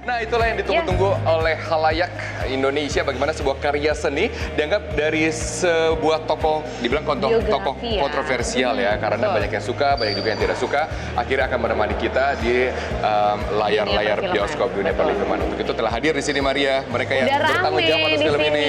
Nah, itulah yang ditunggu-tunggu oleh khalayak Indonesia, bagaimana sebuah karya seni dianggap dari sebuah tokoh, dibilang tokoh kontroversial ya, karena banyak yang suka, banyak juga yang tidak suka, akhirnya akan menemani kita di layar-layar bioskop dunia perfilman. Untuk itu telah hadir di sini Maria, mereka yang bertanggung jawab atas film ini.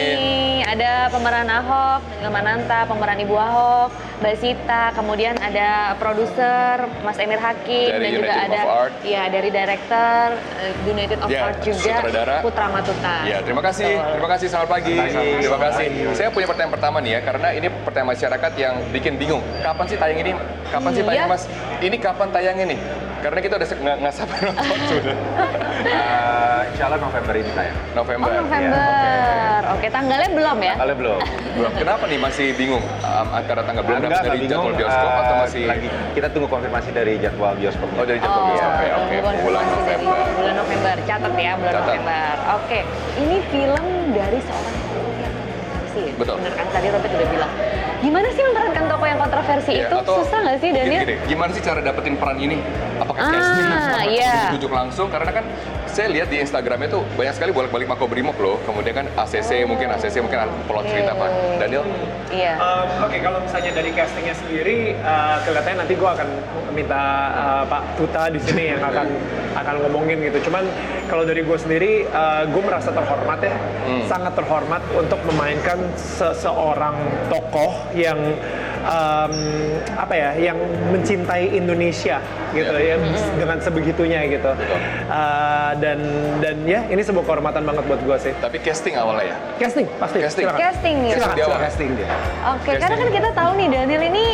Ada pemeran Ahok, Daniel Mananta, pemeran Ibu Ahok, Mbak Sita, kemudian ada produser Mas Emir Hakim, dan juga ada dari director United of Art juga, sutradara Putra Matuta. Ya, terima kasih, selamat pagi. Terima kasih. Saya punya pertanyaan pertama nih ya, karena ini pertanyaan masyarakat yang bikin bingung. Kapan sih tayang ini? Kapan sih tayang Mas? Ini kapan tayangnya nih? Karena kita udah nggak sabar nonton sudah. Insya Allah November ini tayang. November. Oh, November. Oke, tanggalnya belum ya? Tanggalnya belum. Kenapa nih masih bingung antara tanggal belum dapat dari jadwal bioskop atau masih lagi kita tunggu konfirmasi dari jadwal bioskop. Oh, dari jadwal bioskop ya. Oke. Bulan November. Bulan November. Catat ya, bulan November. Oke. Ini film dari seorang tokoh yang kontroversi. Betul. Bener kan tadi Robert udah bilang. Gimana sih memerankan tokoh yang kontroversi itu? Susah nggak sih, Daniel? Gimana sih cara dapetin peran ini? Apakah casting ditunjuk langsung? Karena kan saya lihat di Instagramnya tuh banyak sekali bolak-balik Makobrimob loh. Kemudian kan ACC mungkin plot cerita Pak Daniel. Iya. Oke, kalau misalnya dari castingnya sendiri, kelihatannya nanti gue akan minta Pak Tuta di sini yang akan ngomongin gitu. Cuman kalau dari gue sendiri, gue merasa terhormat ya, sangat terhormat untuk memainkan seseorang tokoh yang yang mencintai Indonesia gitu ya, dengan sebegitunya gitu. Dan ya ini sebuah kehormatan banget buat gue sih. Tapi casting awalnya ya? Casting pasti. Casting ya. Silakan casting dia. Oke, karena kan kita tahu nih Daniel ini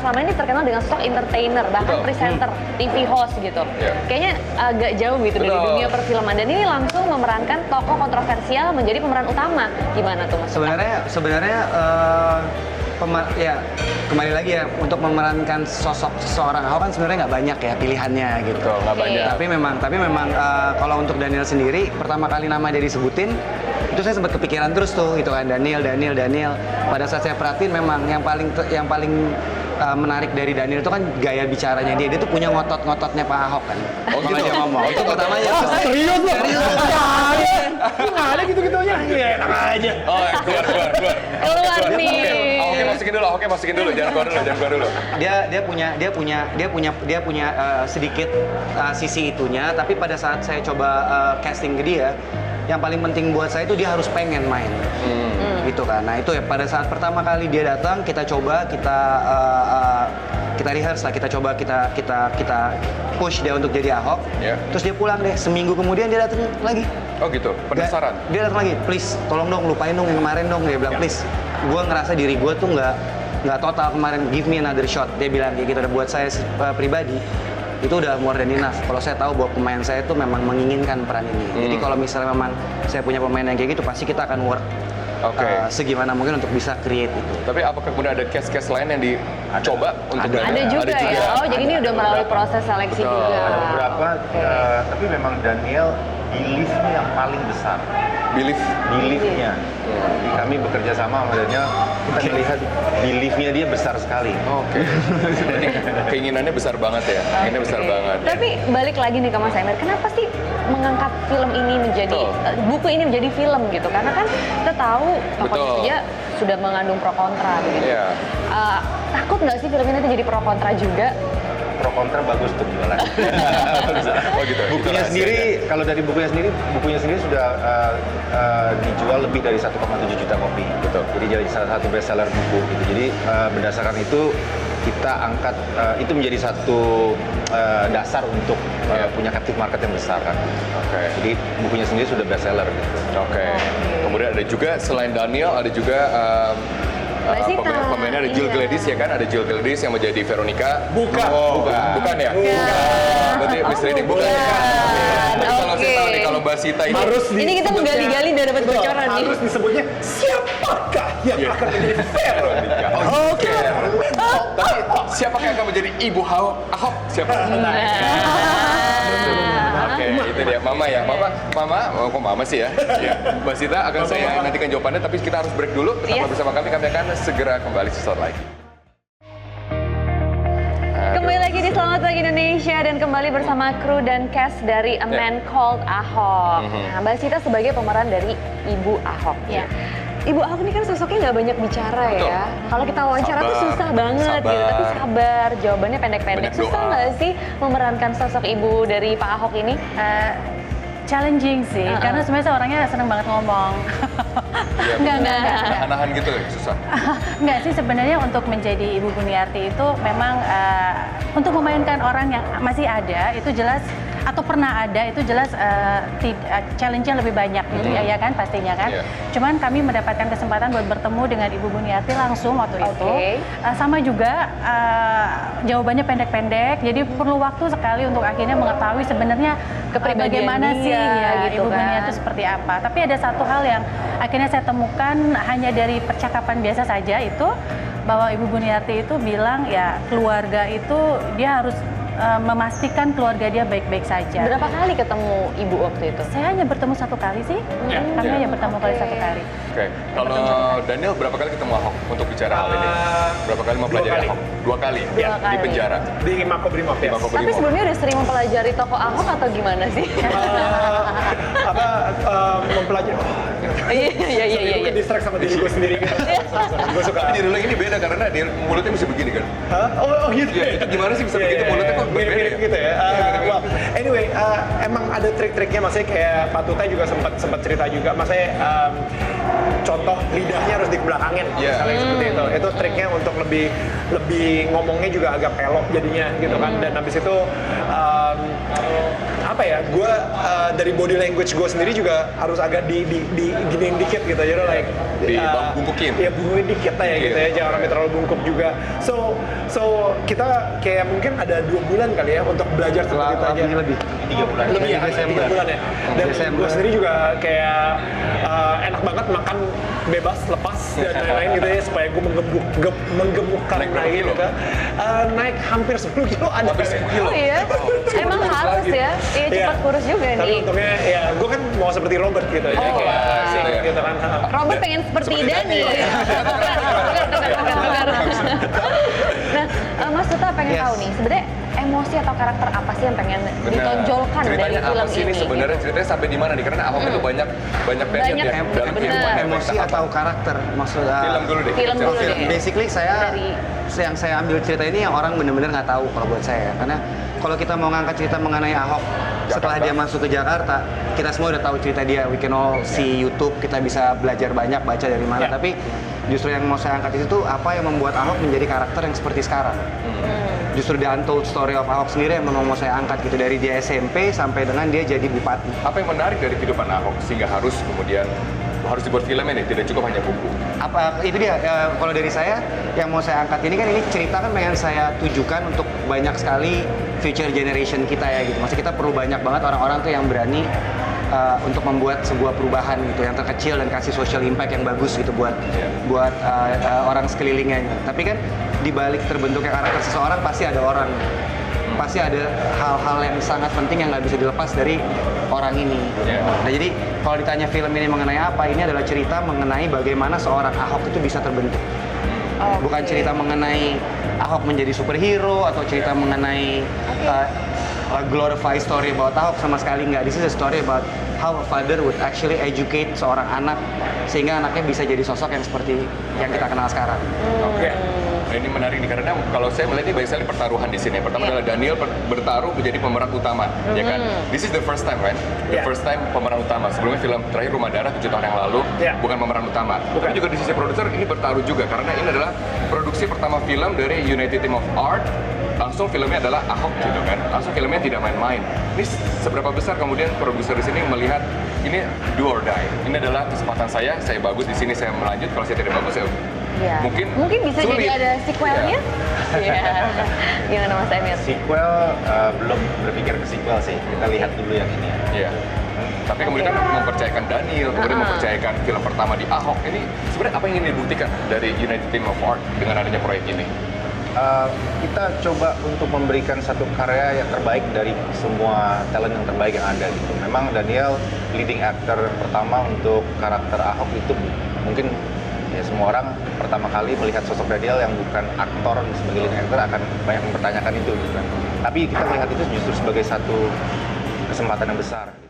selama ini terkenal dengan sosok entertainer, bahkan presenter, TV host gitu. Kayaknya agak jauh gitu dari dunia perfilman. Dan ini langsung memerankan tokoh kontroversial menjadi pemeran utama. Gimana tuh Mas? Sebenarnya kembali lagi ya, untuk memerankan sosok seorang Ahok kan sebenarnya nggak banyak ya pilihannya gitu. Nggak banyak. Tapi memang kalau untuk Daniel sendiri, pertama kali nama dia disebutin, itu saya sempat kepikiran terus tuh gitu kan, Daniel. Pada saat saya perhatiin memang yang paling menarik dari Daniel itu kan gaya bicaranya dia. Dia tuh punya ngotot-ngototnya Pak Ahok kan. Oh gitu. Dia ngomong. Itu pertamanya. Serius loh. Nggak ada gitu-gitunya. Ya enak aja. Oh, keluar nih. Oke, masukin dulu. Jangan keluar dulu. Dia punya sedikit sisi itunya, tapi pada saat saya coba casting ke dia, yang paling penting buat saya itu dia harus pengen main. Gitu kan. Nah, itu ya pada saat pertama kali dia datang, kita coba kita rehearse lah, kita coba kita push dia untuk jadi Ahok. Terus dia pulang deh, seminggu kemudian dia datang lagi. Oh gitu, penasaran. Dia datang lagi, please tolong dong, lupain dong yang kemarin dong. Dia bilang, please, gue ngerasa diri gue tuh nggak total kemarin, give me another shot. Dia bilang kayak gitu. Dan buat saya pribadi itu udah more than enough. Kalau saya tahu bahwa pemain saya itu memang menginginkan peran ini. Jadi kalau misalnya memang saya punya pemain yang kayak gitu, pasti kita akan work segimana mungkin untuk bisa create itu. Tapi apakah kemudian ada case-case lain yang dicoba untuk ada juga ya? Oh, jadi ini udah melalui proses seleksi juga. Ada beberapa, tapi memang Daniel belief-nya yang paling besar. Belief-nya. Jadi kami bekerja sama Daniel, kita melihat belief-nya dia besar sekali. Oke. Jadi keinginannya besar banget ya. Keinginannya besar banget. Tapi balik lagi nih ke Mas Emir, kenapa sih mengangkat film ini menjadi buku ini menjadi film gitu? Karena kan kita tahu tokohnya saja sudah mengandung pro kontra gitu. Takut nggak sih film ini jadi pro kontra juga? Pro kontra bagus tuh jualan. Oh gitu. Bukunya sendiri, kalau dari bukunya sendiri sudah dijual lebih dari 1,7 juta kopi. Betul. Jadi jadi salah satu bestseller buku gitu. Jadi berdasarkan itu kita angkat itu menjadi satu dasar untuk punya captive market yang besar kan. Jadi bukunya sendiri sudah bestseller gitu. Kemudian ada juga selain Daniel ada juga pemainnya ada Jill Gladys ya kan, ada Jill Gladys yang menjadi Veronica. Bukan ya? Berarti misleading bukan ya? Kalau saya tahu nih kalau Mbak Sita ini kita menggali-gali dan dapat bocoran nih. Harus disebutnya siapakah yang akan menjadi Veronica? Oke. Tapi siapakah yang akan menjadi Ibu Ahok? Siapa? Oke, itu dia. Mama ya. Kok mama sih ya? Mbak Sita akan saya nantikan jawabannya, tapi kita harus break dulu. Tetap bersama kami akan segera kembali sesaat lagi. Kembali lagi di Selamat Selamat pagi Indonesia dan kembali bersama kru dan cast dari A Man Called Ahok. Nah, Mbak Sita sebagai pemeran dari Ibu Ahok. Ya. Ibu Ahok ini kan sosoknya nggak banyak bicara ya. Kalau kita wawancara tuh susah banget gitu, tapi sabar, jawabannya pendek-pendek. Susah nggak sih memerankan sosok ibu dari Pak Ahok ini? Challenging sih, karena sebenarnya saya orangnya seneng banget ngomong. Iya, Enggak. Nahan-nahan gitu susah. Enggak sih, sebenarnya untuk menjadi Ibu Buniarti itu memang untuk memainkan orang yang masih ada itu jelas atau pernah ada itu jelas challenge-nya lebih banyak gitu ya kan pastinya kan. Yeah. Cuman kami mendapatkan kesempatan buat bertemu dengan Ibu Buniarti langsung waktu itu. Sama juga jawabannya pendek-pendek, jadi perlu waktu sekali untuk akhirnya mengetahui sebenarnya bagaimana sih ya, gitu Ibu kan. Buniarti seperti apa. Tapi ada satu hal yang akhirnya saya temukan hanya dari percakapan biasa saja itu, bahwa Ibu Buniarti itu bilang ya keluarga itu dia harus memastikan keluarga dia baik-baik saja. Berapa kali ketemu ibu waktu itu? Saya hanya bertemu satu kali sih, kami hanya bertemu kali satu kali. Oke, kalau Daniel berapa kali ketemu Ahok untuk bicara hal ini? Berapa kali mempelajari Ahok? 2 kali. Dua kali. Di penjara. Di Makobrimob ya. Tapi sebelumnya udah sering mempelajari tokoh Ahok atau gimana sih? Mempelajari. Iya. Gue distract sama diri gue sendiri gitu. Gue suka. Tapi di Ruling ini beda karena dia mulutnya bisa begini kan? Hah? Oh gitu. Iya, itu gimana sih bisa begitu mulutnya kok berbeda ya? Mirip gitu ya. Well, anyway, emang ada trik-triknya, maksudnya kayak Pak Tuta juga sempat cerita juga, maksudnya contoh lidahnya harus dibelakangin, misalnya seperti itu. Itu triknya untuk lebih ngomongnya juga agak pelok jadinya gitu kan. Dan habis itu apa ya? Gue dari body language gue sendiri juga harus agak giniin dikit gitu, jadi like bungkukin. Ya bungkukin dikit lah ya gitu ya, jangan sampai terlalu bungkuk juga. So kita kayak mungkin ada 2 bulan kali ya untuk belajar seperti itu aja. Lebih 3 bulan. Lebih ya, 3 bulan ya. Dan gue sendiri juga kayak enak banget makan bebas, lepas dan lain-lain gitu ya, supaya gue menggemukkan lagi gitu. Naik hampir 10 kilo ada. Hampir 10 kilo. Oh iya? Emang harus ya? Iya, cepat kurus juga Tapi nih. untungnya ya gue kan mau seperti Robert gitu ya, kayak asik gitu kan. Robert pengen seperti Dani. Nah, Mas Tuta pengen tahu nih, sebenarnya emosi atau karakter apa sih yang pengen ditonjolkan Ceritanya dari film apa sih ini sebenarnya? Ceritanya sampai di mana nih? Karena Ahok itu banyak Banyak, ya dalam bener. kehidupan. emosi atau karakter maksudnya. Film dulu deh. Film dulu deh. Basically yang saya ambil cerita ini yang orang benar-benar nggak tahu kalau buat saya, karena kalau kita mau ngangkat cerita mengenai Ahok setelah dia masuk ke Jakarta, kita semua udah tahu cerita dia, we can all see YouTube, kita bisa belajar banyak, baca dari mana, tapi justru yang mau saya angkat itu apa yang membuat Ahok menjadi karakter yang seperti sekarang. Justru the untold story of Ahok sendiri yang memang mau saya angkat gitu, dari dia SMP sampai dengan dia jadi bupati. Apa yang menarik dari kehidupan Ahok sehingga harus kemudian harus dibuat film ini, tidak cukup hanya buku? Apa itu dia, kalau dari saya yang mau saya angkat ini kan, ini cerita kan pengen saya tujukan untuk banyak sekali future generation kita ya gitu. Maksudnya kita perlu banyak banget orang-orang tuh yang berani untuk membuat sebuah perubahan gitu yang terkecil dan kasih social impact yang bagus gitu buat orang sekelilingnya. Tapi kan di balik terbentuknya karakter seseorang pasti ada orang, pasti ada hal-hal yang sangat penting yang nggak bisa dilepas dari orang ini. Nah jadi kalau ditanya film ini mengenai apa, ini adalah cerita mengenai bagaimana seorang Ahok itu bisa terbentuk. Bukan cerita mengenai Ahok menjadi superhero atau cerita mengenai glorify story about Ahok, sama sekali nggak. This is a story about how a father would actually educate seorang anak sehingga anaknya bisa jadi sosok yang seperti yang kita kenal sekarang. Oke. Nah, ini menarik nih karena kalau saya melihat ini banyak sekali pertaruhan di sini. Pertama adalah Daniel bertaruh menjadi pemeran utama, ya kan? This is the first time, right? The first time pemeran utama. Sebelumnya film terakhir Rumah Darah 7 tahun yang lalu bukan pemeran utama. Tapi juga di sisi produser ini bertaruh juga karena ini adalah produksi pertama film dari United Team of Art. Langsung filmnya adalah Ahok gitu kan. Langsung filmnya tidak main-main. Ini seberapa besar kemudian produser di sini melihat ini do or die. Ini adalah kesempatan saya bagus di sini, saya melanjut. Kalau saya tidak bagus ya mungkin bisa sulit. Jadi ada sequelnya. Gimana Mas Emir? Sequel belum berpikir ke sequel sih. Kita lihat dulu yang ini ya. Iya. Tapi kemudian kan mempercayakan Daniel, kemudian mempercayakan film pertama di Ahok. Ini sebenarnya apa yang ingin dibuktikan dari United Team of Art dengan adanya proyek ini? Kita coba untuk memberikan satu karya yang terbaik dari semua talent yang terbaik yang ada gitu. Memang Daniel leading actor pertama untuk karakter Ahok itu mungkin Ya, semua orang pertama kali melihat sosok Daniel yang bukan aktor sebagai lead actor akan banyak mempertanyakan itu gitu kan. Tapi kita melihat itu justru sebagai satu kesempatan yang besar.